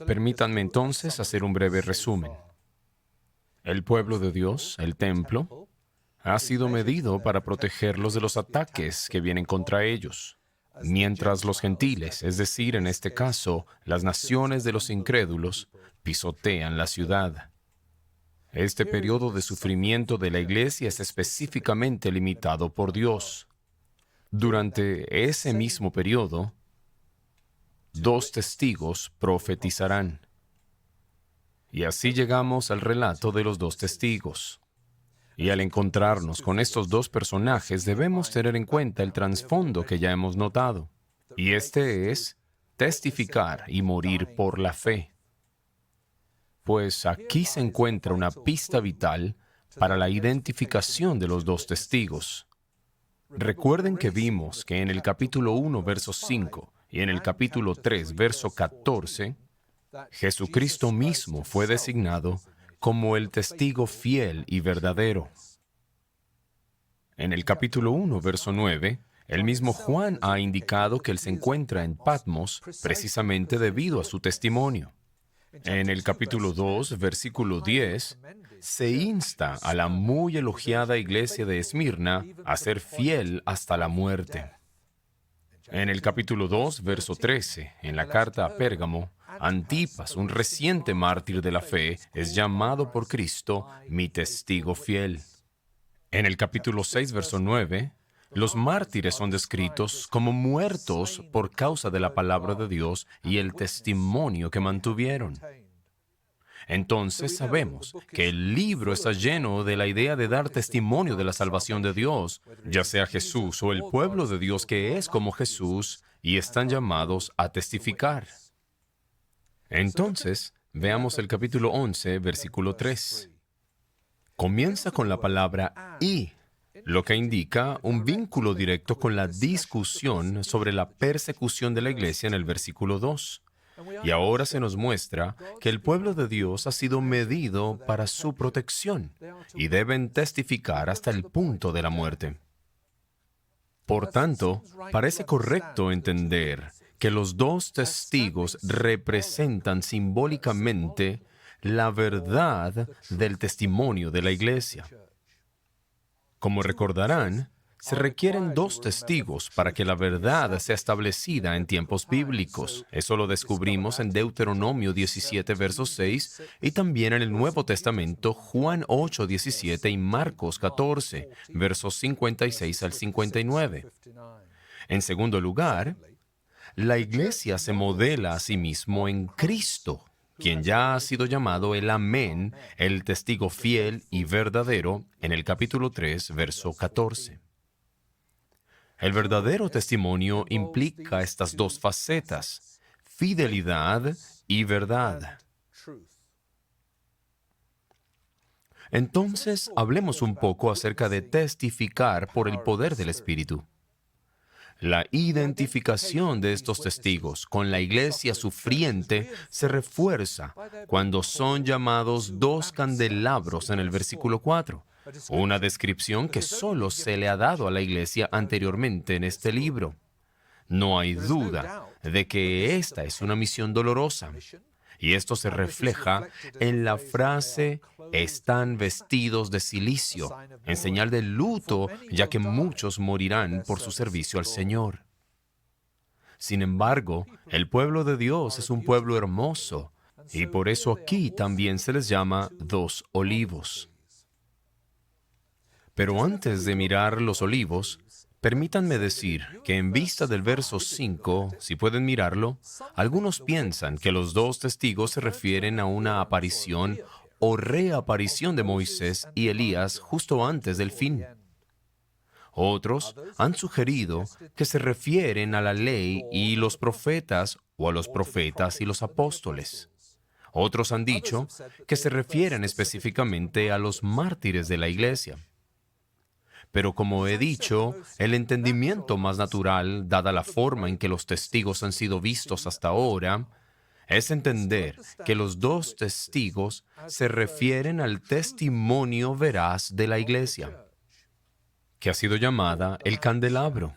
Permítanme entonces hacer un breve resumen. El pueblo de Dios, el templo, ha sido medido para protegerlos de los ataques que vienen contra ellos, mientras los gentiles, es decir, en este caso, las naciones de los incrédulos, pisotean la ciudad. Este periodo de sufrimiento de la iglesia es específicamente limitado por Dios. Durante ese mismo periodo, 2 testigos profetizarán. Y así llegamos al relato de los 2 testigos. Y al encontrarnos con estos 2 personajes, debemos tener en cuenta el trasfondo que ya hemos notado. Y este es testificar y morir por la fe. Pues aquí se encuentra una pista vital para la identificación de los 2 testigos. Recuerden que vimos que en el capítulo 1, verso 5, y en el capítulo 3, verso 14, Jesucristo mismo fue designado como el testigo fiel y verdadero. En el capítulo 1, verso 9, el mismo Juan ha indicado que él se encuentra en Patmos precisamente debido a su testimonio. En el capítulo 2, versículo 10, se insta a la muy elogiada iglesia de Esmirna a ser fiel hasta la muerte. En el capítulo 2, verso 13, en la carta a Pérgamo, Antipas, un reciente mártir de la fe, es llamado por Cristo mi testigo fiel. En el capítulo 6, verso 9, los mártires son descritos como muertos por causa de la palabra de Dios y el testimonio que mantuvieron. Entonces sabemos que el libro está lleno de la idea de dar testimonio de la salvación de Dios, ya sea Jesús o el pueblo de Dios que es como Jesús y están llamados a testificar. Entonces, veamos el capítulo 11, versículo 3. Comienza con la palabra «y», lo que indica un vínculo directo con la discusión sobre la persecución de la iglesia en el versículo 2. Y ahora se nos muestra que el pueblo de Dios ha sido medido para su protección y deben testificar hasta el punto de la muerte. Por tanto, parece correcto entender que los 2 testigos representan simbólicamente la verdad del testimonio de la iglesia. Como recordarán, se requieren 2 testigos para que la verdad sea establecida en tiempos bíblicos. Eso lo descubrimos en Deuteronomio 17, verso 6, y también en el Nuevo Testamento, Juan 8, 17 y Marcos 14, versos 56 al 59. En segundo lugar, la iglesia se modela a sí mismo en Cristo, quien ya ha sido llamado el Amén, el testigo fiel y verdadero, en el capítulo 3, verso 14. El verdadero testimonio implica estas 2 facetas, fidelidad y verdad. Entonces, hablemos un poco acerca de testificar por el poder del Espíritu. La identificación de estos testigos con la iglesia sufriente se refuerza cuando son llamados 2 candelabros en el versículo 4, una descripción que solo se le ha dado a la iglesia anteriormente en este libro. No hay duda de que esta es una misión dolorosa. Y esto se refleja en la frase, están vestidos de cilicio, en señal de luto, ya que muchos morirán por su servicio al Señor. Sin embargo, el pueblo de Dios es un pueblo hermoso, y por eso aquí también se les llama 2 olivos. Pero antes de mirar los olivos, permítanme decir que en vista del verso 5, si pueden mirarlo, algunos piensan que los 2 testigos se refieren a una aparición o reaparición de Moisés y Elías justo antes del fin. Otros han sugerido que se refieren a la ley y los profetas o a los profetas y los apóstoles. Otros han dicho que se refieren específicamente a los mártires de la iglesia. Pero como he dicho, el entendimiento más natural, dada la forma en que los testigos han sido vistos hasta ahora, es entender que los 2 testigos se refieren al testimonio veraz de la iglesia, que ha sido llamada el candelabro.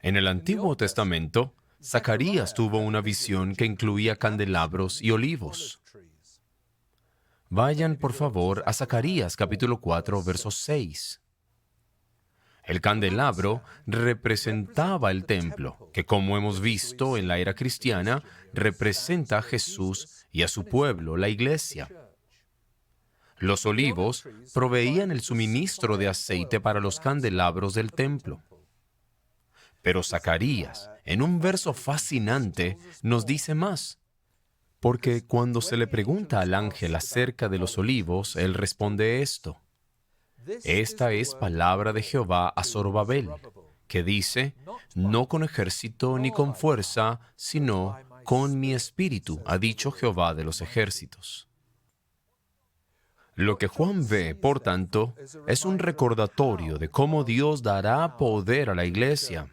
En el Antiguo Testamento, Zacarías tuvo una visión que incluía candelabros y olivos. Vayan, por favor, a Zacarías capítulo 4, verso 6. El candelabro representaba el templo, que como hemos visto en la era cristiana, representa a Jesús y a su pueblo, la iglesia. Los olivos proveían el suministro de aceite para los candelabros del templo. Pero Zacarías, en un verso fascinante, nos dice más. Porque cuando se le pregunta al ángel acerca de los olivos, él responde esto. Esta es palabra de Jehová a Zorobabel, que dice, no con ejército ni con fuerza, sino con mi espíritu, ha dicho Jehová de los ejércitos. Lo que Juan ve, por tanto, es un recordatorio de cómo Dios dará poder a la iglesia.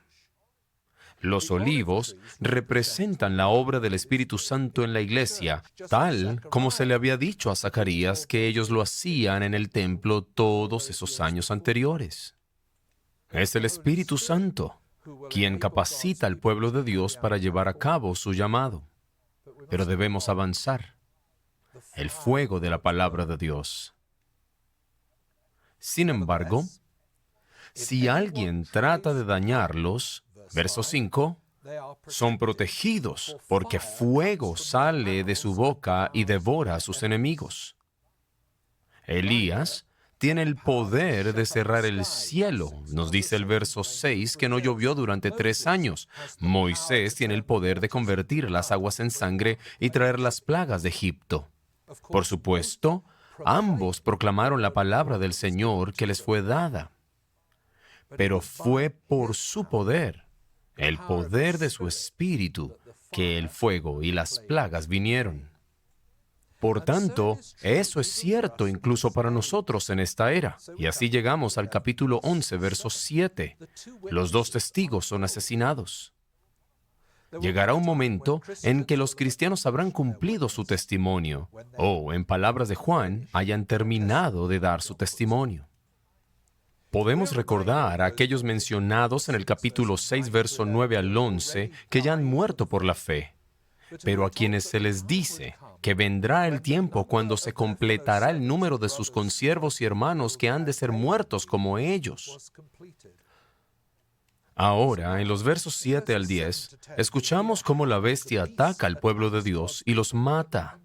Los olivos representan la obra del Espíritu Santo en la iglesia, tal como se le había dicho a Zacarías que ellos lo hacían en el templo todos esos años anteriores. Es el Espíritu Santo quien capacita al pueblo de Dios para llevar a cabo su llamado. Pero debemos avanzar. El fuego de la palabra de Dios. Sin embargo, si alguien trata de dañarlos, verso 5, son protegidos porque fuego sale de su boca y devora a sus enemigos. Elías tiene el poder de cerrar el cielo. Nos dice el verso 6 que no llovió durante 3 años. Moisés tiene el poder de convertir las aguas en sangre y traer las plagas de Egipto. Por supuesto, ambos proclamaron la palabra del Señor que les fue dada. Pero fue por su poder, el poder de su espíritu, que el fuego y las plagas vinieron. Por tanto, eso es cierto incluso para nosotros en esta era. Y así llegamos al capítulo 11, verso 7. Los 2 testigos son asesinados. Llegará un momento en que los cristianos habrán cumplido su testimonio, o, en palabras de Juan, hayan terminado de dar su testimonio. Podemos recordar a aquellos mencionados en el capítulo 6, verso 9 al 11, que ya han muerto por la fe, pero a quienes se les dice que vendrá el tiempo cuando se completará el número de sus consiervos y hermanos que han de ser muertos como ellos. Ahora, en los versos 7 al 10, escuchamos cómo la bestia ataca al pueblo de Dios y los mata.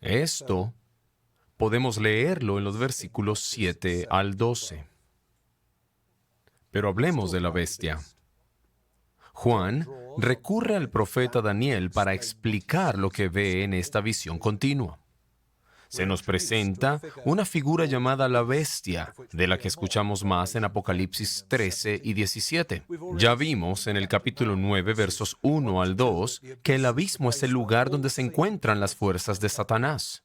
Esto podemos leerlo en los versículos 7 al 12. Pero hablemos de la bestia. Juan recurre al profeta Daniel para explicar lo que ve en esta visión continua. Se nos presenta una figura llamada la bestia, de la que escuchamos más en Apocalipsis 13 y 17. Ya vimos en el capítulo 9, versos 1 al 2, que el abismo es el lugar donde se encuentran las fuerzas de Satanás.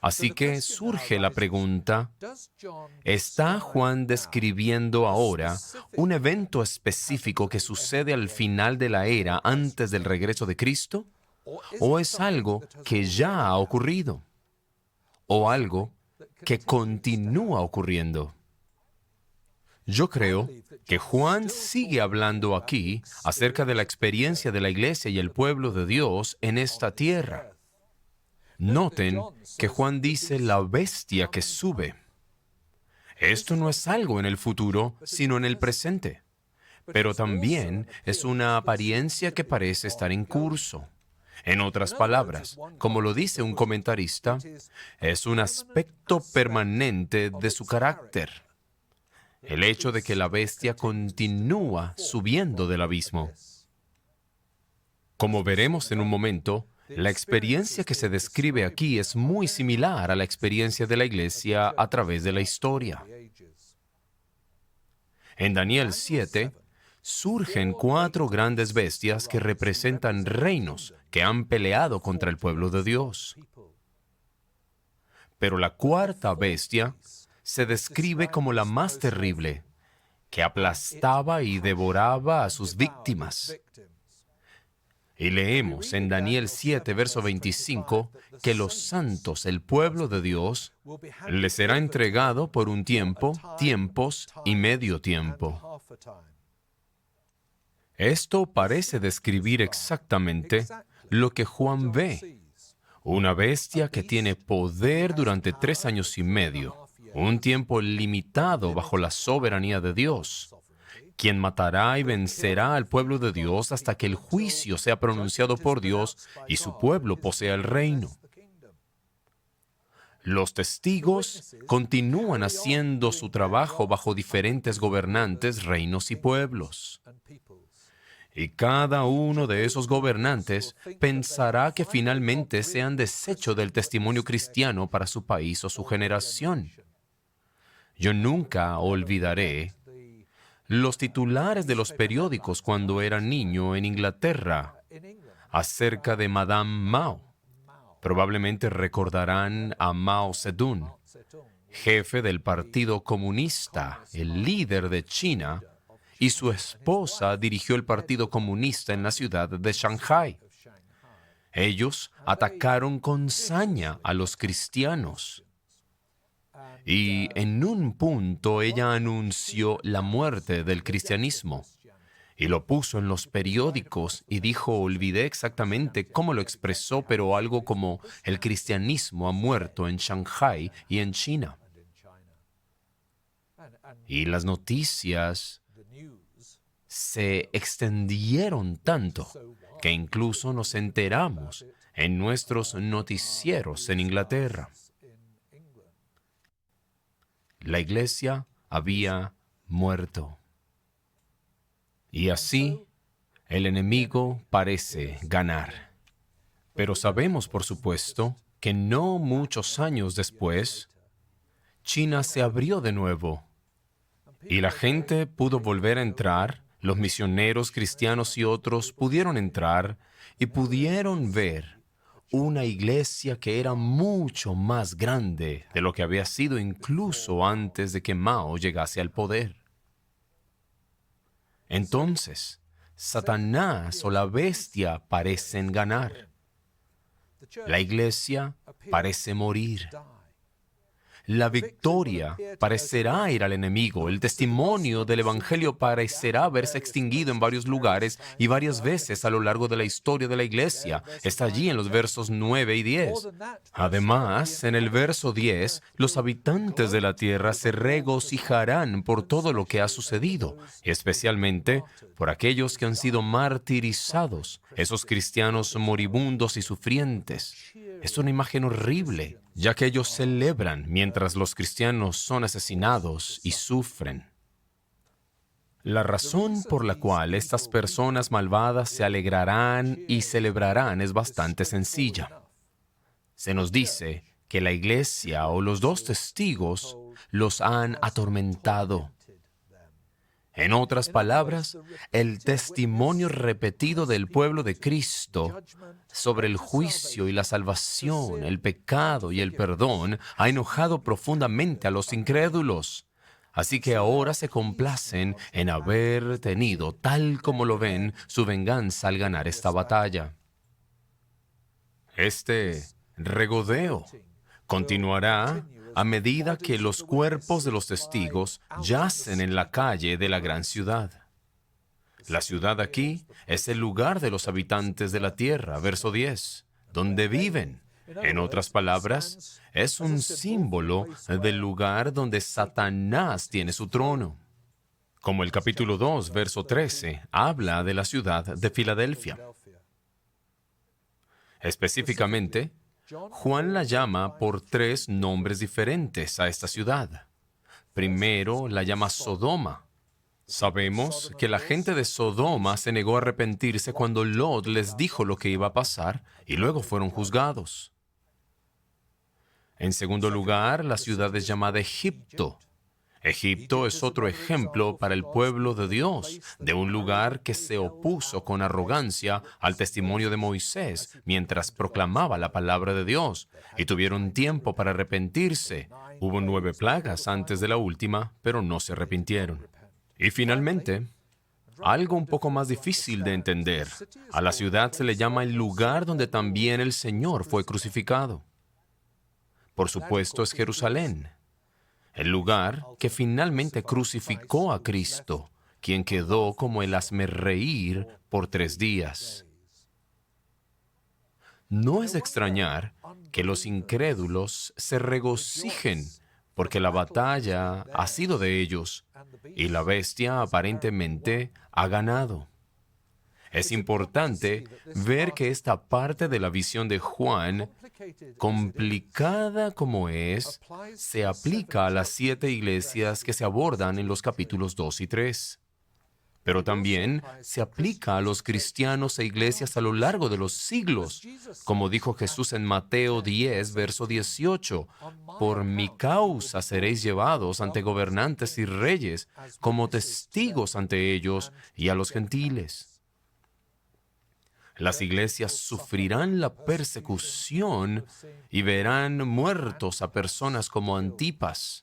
Así que surge la pregunta, ¿está Juan describiendo ahora un evento específico que sucede al final de la era antes del regreso de Cristo? ¿O es algo que ya ha ocurrido? ¿O algo que continúa ocurriendo? Yo creo que Juan sigue hablando aquí acerca de la experiencia de la iglesia y el pueblo de Dios en esta tierra. Noten que Juan dice la bestia que sube. Esto no es algo en el futuro, sino en el presente. Pero también es una apariencia que parece estar en curso. En otras palabras, como lo dice un comentarista, es un aspecto permanente de su carácter. El hecho de que la bestia continúa subiendo del abismo. Como veremos en un momento, la experiencia que se describe aquí es muy similar a la experiencia de la iglesia a través de la historia. En Daniel 7, surgen 4 grandes bestias que representan reinos que han peleado contra el pueblo de Dios. Pero la 4ª bestia se describe como la más terrible, que aplastaba y devoraba a sus víctimas. Y leemos en Daniel 7, verso 25, que los santos, el pueblo de Dios, les será entregado por un tiempo, tiempos y medio tiempo. Esto parece describir exactamente lo que Juan ve. Una bestia que tiene poder durante 3 años y medio, un tiempo limitado bajo la soberanía de Dios, quien matará y vencerá al pueblo de Dios hasta que el juicio sea pronunciado por Dios y su pueblo posea el reino. Los testigos continúan haciendo su trabajo bajo diferentes gobernantes, reinos y pueblos. Y cada uno de esos gobernantes pensará que finalmente se han deshecho del testimonio cristiano para su país o su generación. Yo nunca olvidaré los titulares de los periódicos cuando era niño en Inglaterra acerca de Madame Mao. Probablemente recordarán a Mao Zedong, jefe del Partido Comunista, el líder de China, y su esposa dirigió el Partido Comunista en la ciudad de Shanghái. Ellos atacaron con saña a los cristianos. Y en un punto ella anunció la muerte del cristianismo. Y lo puso en los periódicos y dijo, olvidé exactamente cómo lo expresó, pero algo como el cristianismo ha muerto en Shanghái y en China. Y las noticias se extendieron tanto que incluso nos enteramos en nuestros noticieros en Inglaterra. La iglesia había muerto. Y así, el enemigo parece ganar. Pero sabemos, por supuesto, que no muchos años después, China se abrió de nuevo y la gente pudo volver a entrar, los misioneros cristianos y otros pudieron entrar y pudieron ver una iglesia que era mucho más grande de lo que había sido incluso antes de que Mao llegase al poder. Entonces, Satanás o la bestia parecen ganar. La iglesia parece morir. La victoria parecerá ir al enemigo. El testimonio del Evangelio parecerá haberse extinguido en varios lugares y varias veces a lo largo de la historia de la iglesia. Está allí en los versos 9 y 10. Además, en el verso 10, los habitantes de la tierra se regocijarán por todo lo que ha sucedido, especialmente por aquellos que han sido martirizados, esos cristianos moribundos y sufrientes. Es una imagen horrible, ya que ellos celebran mientras los cristianos son asesinados y sufren. La razón por la cual estas personas malvadas se alegrarán y celebrarán es bastante sencilla. Se nos dice que la iglesia o los 2 testigos los han atormentado. En otras palabras, el testimonio repetido del pueblo de Cristo sobre el juicio y la salvación, el pecado y el perdón ha enojado profundamente a los incrédulos. Así que ahora se complacen en haber tenido, tal como lo ven, su venganza al ganar esta batalla. Este regodeo continuará a medida que los cuerpos de los testigos yacen en la calle de la gran ciudad. La ciudad aquí es el lugar de los habitantes de la tierra, verso 10, donde viven. En otras palabras, es un símbolo del lugar donde Satanás tiene su trono. Como el capítulo 2, verso 13, habla de la ciudad de Filadelfia. Específicamente, Juan la llama por 3 nombres diferentes a esta ciudad. Primero la llama Sodoma. Sabemos que la gente de Sodoma se negó a arrepentirse cuando Lot les dijo lo que iba a pasar y luego fueron juzgados. En segundo lugar, la ciudad es llamada Egipto. Egipto es otro ejemplo para el pueblo de Dios, de un lugar que se opuso con arrogancia al testimonio de Moisés mientras proclamaba la palabra de Dios, y tuvieron tiempo para arrepentirse. Hubo 9 plagas antes de la última, pero no se arrepintieron. Y finalmente, Algo un poco más difícil de entender. A la ciudad se le llama el lugar donde también el Señor fue crucificado. Por supuesto, es Jerusalén, el lugar que finalmente crucificó a Cristo, quien quedó como el hazmerreír por 3 días. No es de extrañar que los incrédulos se regocijen, porque la batalla ha sido de ellos y la bestia aparentemente ha ganado. Es importante ver que esta parte de la visión de Juan, complicada como es, se aplica a las 7 iglesias que se abordan en los capítulos 2 y 3. Pero también se aplica a los cristianos e iglesias a lo largo de los siglos. Como dijo Jesús en Mateo 10, verso 18, por mi causa seréis llevados ante gobernantes y reyes como testigos ante ellos y a los gentiles. Las iglesias sufrirán la persecución y verán muertos a personas como Antipas.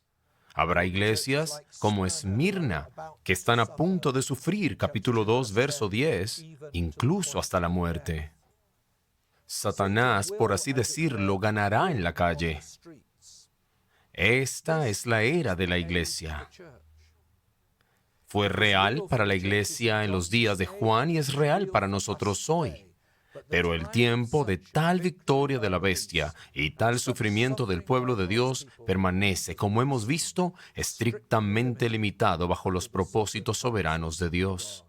Habrá iglesias como Esmirna, que están a punto de sufrir, capítulo 2, verso 10, incluso hasta la muerte. Satanás, por así decirlo, ganará en la calle. Esta es la era de la iglesia. Fue real para la iglesia en los días de Juan y es real para nosotros hoy. Pero el tiempo de tal victoria de la bestia y tal sufrimiento del pueblo de Dios permanece, como hemos visto, estrictamente limitado bajo los propósitos soberanos de Dios.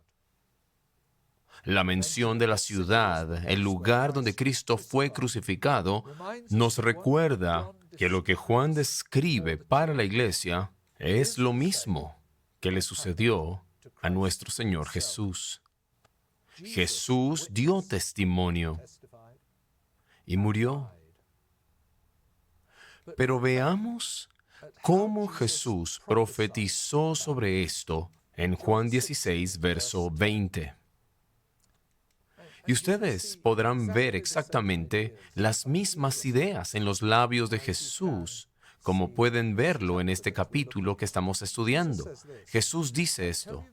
La mención de la ciudad, el lugar donde Cristo fue crucificado, nos recuerda que lo que Juan describe para la iglesia es lo mismo que le sucedió a nuestro Señor Jesús. Jesús dio testimonio y murió. Pero veamos cómo Jesús profetizó sobre esto en Juan 16, verso 20. Y ustedes podrán ver exactamente las mismas ideas en los labios de Jesús, como pueden verlo en este capítulo que estamos estudiando. Jesús dice esto: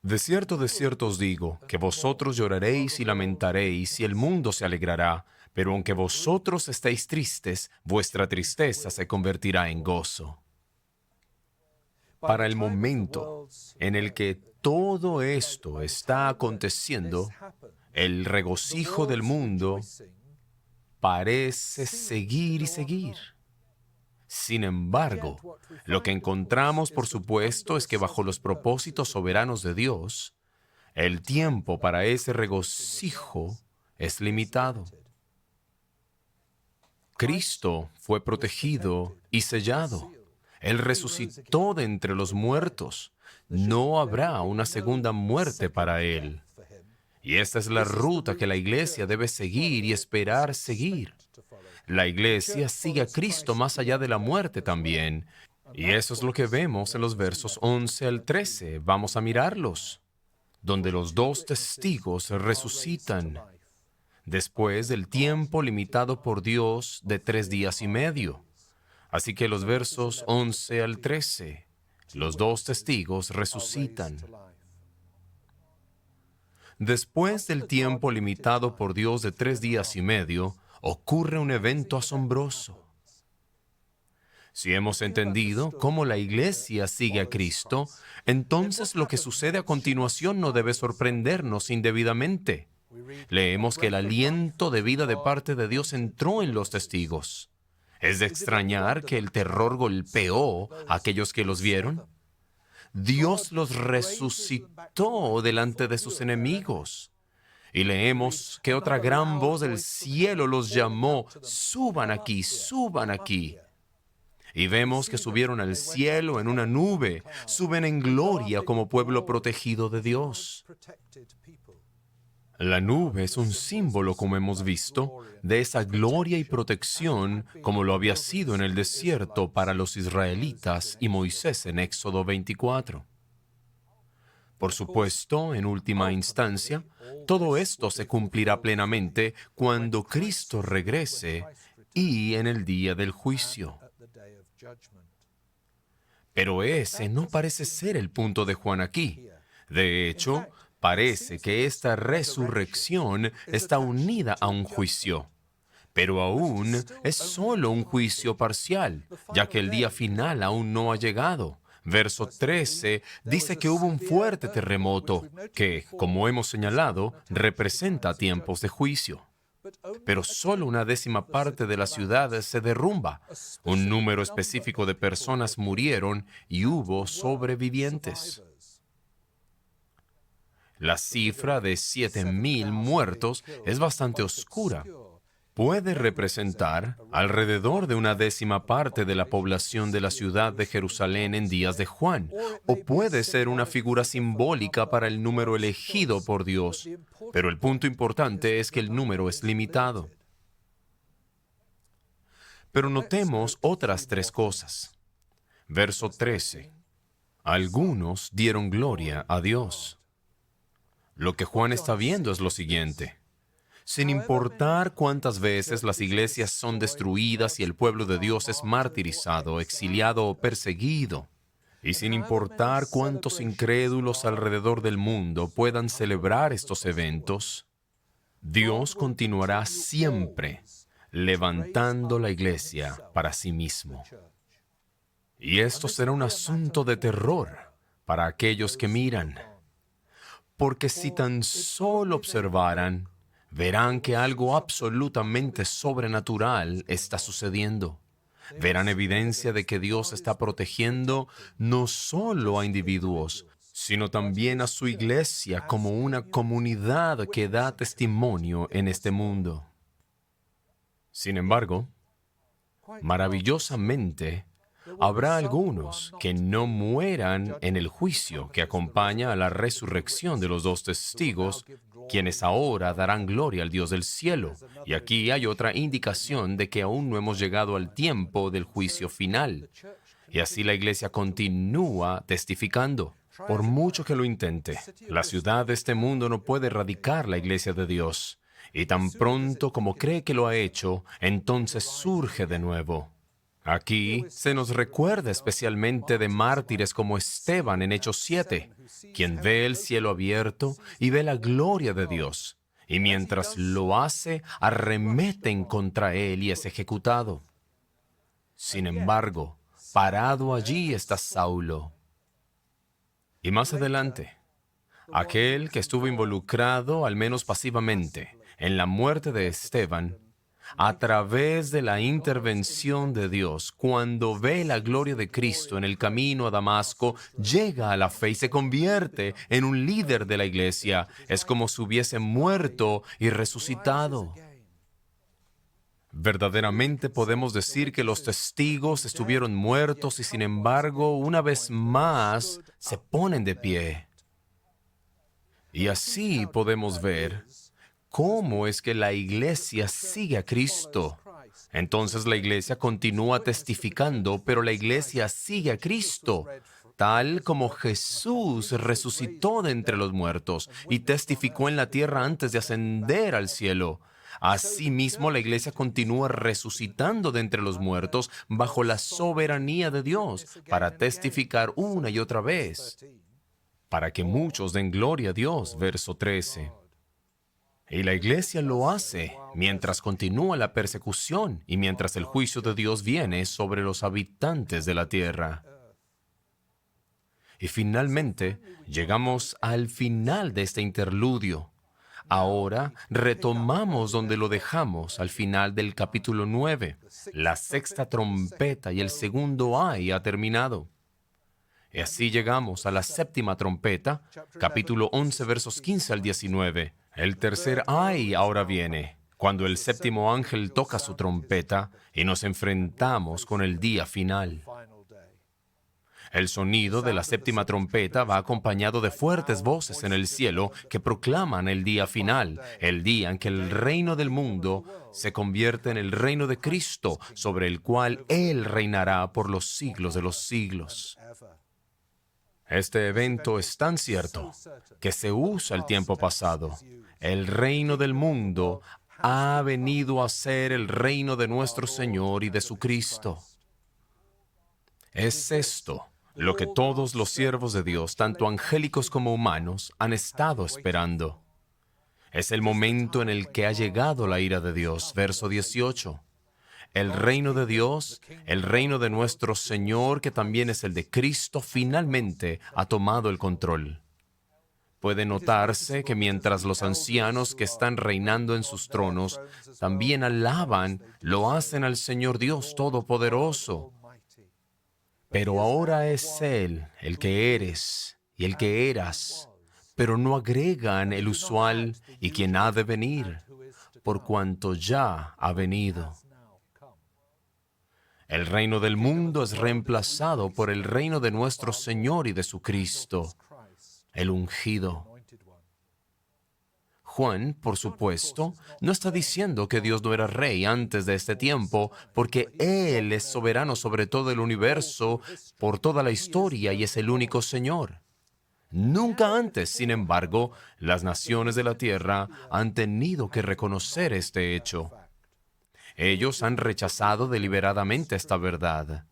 de cierto os digo, que vosotros lloraréis y lamentaréis, y el mundo se alegrará, pero aunque vosotros estéis tristes, vuestra tristeza se convertirá en gozo. Para el momento en el que todo esto está aconteciendo, el regocijo del mundo parece seguir y seguir. Sin embargo, lo que encontramos, por supuesto, es que bajo los propósitos soberanos de Dios, el tiempo para ese regocijo es limitado. Cristo fue protegido y sellado. Él resucitó de entre los muertos. No habrá una segunda muerte para Él. Y esta es la ruta que la iglesia debe seguir y esperar seguir. La iglesia sigue a Cristo más allá de la muerte también. Y eso es lo que vemos en los versos 11 al 13. Vamos a mirarlos, donde los 2 testigos resucitan después del tiempo limitado por Dios de 3 días y medio. Así que los versos 11 al 13, los 2 testigos resucitan. Después del tiempo limitado por Dios de 3 días y medio, ocurre un evento asombroso. Si hemos entendido cómo la iglesia sigue a Cristo, entonces lo que sucede a continuación no debe sorprendernos indebidamente. Leemos que el aliento de vida de parte de Dios entró en los testigos. ¿Es de extrañar que el terror golpeó a aquellos que los vieron? Dios los resucitó delante de sus enemigos. Y leemos que otra gran voz del cielo los llamó: suban aquí, suban aquí. Y vemos que subieron al cielo en una nube, suben en gloria como pueblo protegido de Dios. La nube es un símbolo, como hemos visto, de esa gloria y protección como lo había sido en el desierto para los israelitas y Moisés en Éxodo 24. Por supuesto, en última instancia, todo esto se cumplirá plenamente cuando Cristo regrese y en el día del juicio. Pero ese no parece ser el punto de Juan aquí. De hecho, parece que esta resurrección está unida a un juicio. Pero aún es solo un juicio parcial, ya que el día final aún no ha llegado. Verso 13 dice que hubo un fuerte terremoto que, como hemos señalado, representa tiempos de juicio. Pero solo una décima parte de la ciudad se derrumba. Un número específico de personas murieron y hubo sobrevivientes. La cifra de 7.000 muertos es bastante oscura. Puede representar alrededor de una décima parte de la población de la ciudad de Jerusalén en días de Juan, o puede ser una figura simbólica para el número elegido por Dios. Pero el punto importante es que el número es limitado. Pero notemos otras tres cosas. Verso 13. Algunos dieron gloria a Dios. Lo que Juan está viendo es lo siguiente. Sin importar cuántas veces las iglesias son destruidas y el pueblo de Dios es martirizado, exiliado o perseguido, y sin importar cuántos incrédulos alrededor del mundo puedan celebrar estos eventos, Dios continuará siempre levantando la iglesia para sí mismo. Y esto será un asunto de terror para aquellos que miran, porque si tan solo observaran, verán que algo absolutamente sobrenatural está sucediendo. Verán evidencia de que Dios está protegiendo no solo a individuos, sino también a su iglesia como una comunidad que da testimonio en este mundo. Sin embargo, maravillosamente, habrá algunos que no mueran en el juicio que acompaña a la resurrección de los dos testigos, quienes ahora darán gloria al Dios del cielo. Y aquí hay otra indicación de que aún no hemos llegado al tiempo del juicio final. Y así la iglesia continúa testificando. Por mucho que lo intente, la ciudad de este mundo no puede erradicar la iglesia de Dios. Y tan pronto como cree que lo ha hecho, entonces surge de nuevo. Aquí se nos recuerda especialmente de mártires como Esteban en Hechos 7, quien ve el cielo abierto y ve la gloria de Dios, y mientras lo hace, arremeten contra él y es ejecutado. Sin embargo, parado allí está Saulo. Y más adelante, aquel que estuvo involucrado, al menos pasivamente, en la muerte de Esteban, a través de la intervención de Dios, cuando ve la gloria de Cristo en el camino a Damasco, llega a la fe y se convierte en un líder de la iglesia. Es como si hubiese muerto y resucitado. Verdaderamente podemos decir que los testigos estuvieron muertos y sin embargo, una vez más, se ponen de pie. Y así podemos ver cómo es que la iglesia sigue a Cristo. Entonces la iglesia continúa testificando, pero la iglesia sigue a Cristo, tal como Jesús resucitó de entre los muertos y testificó en la tierra antes de ascender al cielo. Asimismo, la iglesia continúa resucitando de entre los muertos bajo la soberanía de Dios para testificar una y otra vez, para que muchos den gloria a Dios. Verso 13. Y la iglesia lo hace mientras continúa la persecución y mientras el juicio de Dios viene sobre los habitantes de la tierra. Y finalmente, llegamos al final de este interludio. Ahora retomamos donde lo dejamos al final del capítulo 9. La sexta trompeta y el segundo ay ha terminado. Y así llegamos a la séptima trompeta, capítulo 11, versos 15 al 19. El tercer ay ahora viene, cuando el séptimo ángel toca su trompeta y nos enfrentamos con el día final. El sonido de la séptima trompeta va acompañado de fuertes voces en el cielo que proclaman el día final, el día en que el reino del mundo se convierte en el reino de Cristo, sobre el cual Él reinará por los siglos de los siglos. Este evento es tan cierto que se usa el tiempo pasado. El reino del mundo ha venido a ser el reino de nuestro Señor y de su Cristo. Es esto Lo que todos los siervos de Dios, tanto angélicos como humanos, han estado esperando. Es el momento en el que ha llegado la ira de Dios. Verso 18. El reino de Dios, el reino de nuestro Señor, que también es el de Cristo, finalmente ha tomado el control. Puede notarse que mientras los ancianos que están reinando en sus tronos también alaban, lo hacen al Señor Dios Todopoderoso. Pero ahora es Él el que eres y el que eras, pero no agregan el usual y quien ha de venir, por cuanto ya ha venido. El reino del mundo es reemplazado por el reino de nuestro Señor y de su Cristo, el ungido. Juan, por supuesto, no está diciendo que Dios no era rey antes de este tiempo, porque Él es soberano sobre todo el universo, por toda la historia, y es el único Señor. Nunca antes, sin embargo, las naciones de la tierra han tenido que reconocer este hecho. Ellos han rechazado deliberadamente esta verdad.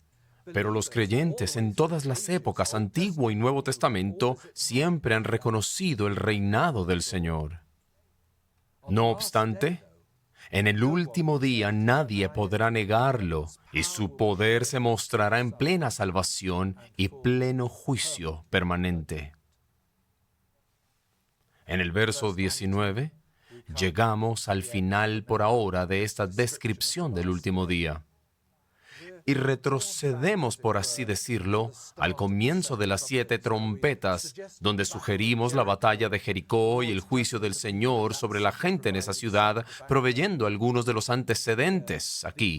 Pero los creyentes en todas las épocas, Antiguo y Nuevo Testamento, siempre han reconocido el reinado del Señor. No obstante, en el último día nadie podrá negarlo, y su poder se mostrará en plena salvación y pleno juicio permanente. En el verso 19, llegamos al final por ahora de esta descripción del último día. Y retrocedemos, por así decirlo, al comienzo de las 7 trompetas, donde sugerimos la batalla de Jericó y el juicio del Señor sobre la gente en esa ciudad, proveyendo algunos de los antecedentes aquí.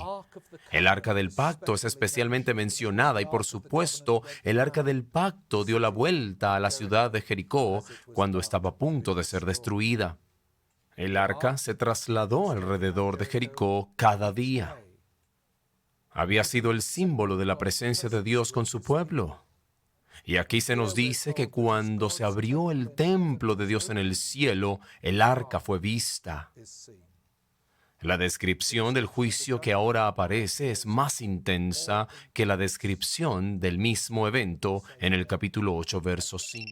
El arca del pacto es especialmente mencionada y, por supuesto, el arca del pacto dio la vuelta a la ciudad de Jericó cuando estaba a punto de ser destruida. El arca se trasladó alrededor de Jericó cada día. Había sido el símbolo de la presencia de Dios con su pueblo. Y aquí se nos dice que cuando se abrió el templo de Dios en el cielo, el arca fue vista. La descripción del juicio que ahora aparece es más intensa que la descripción del mismo evento en el capítulo 8, verso 5.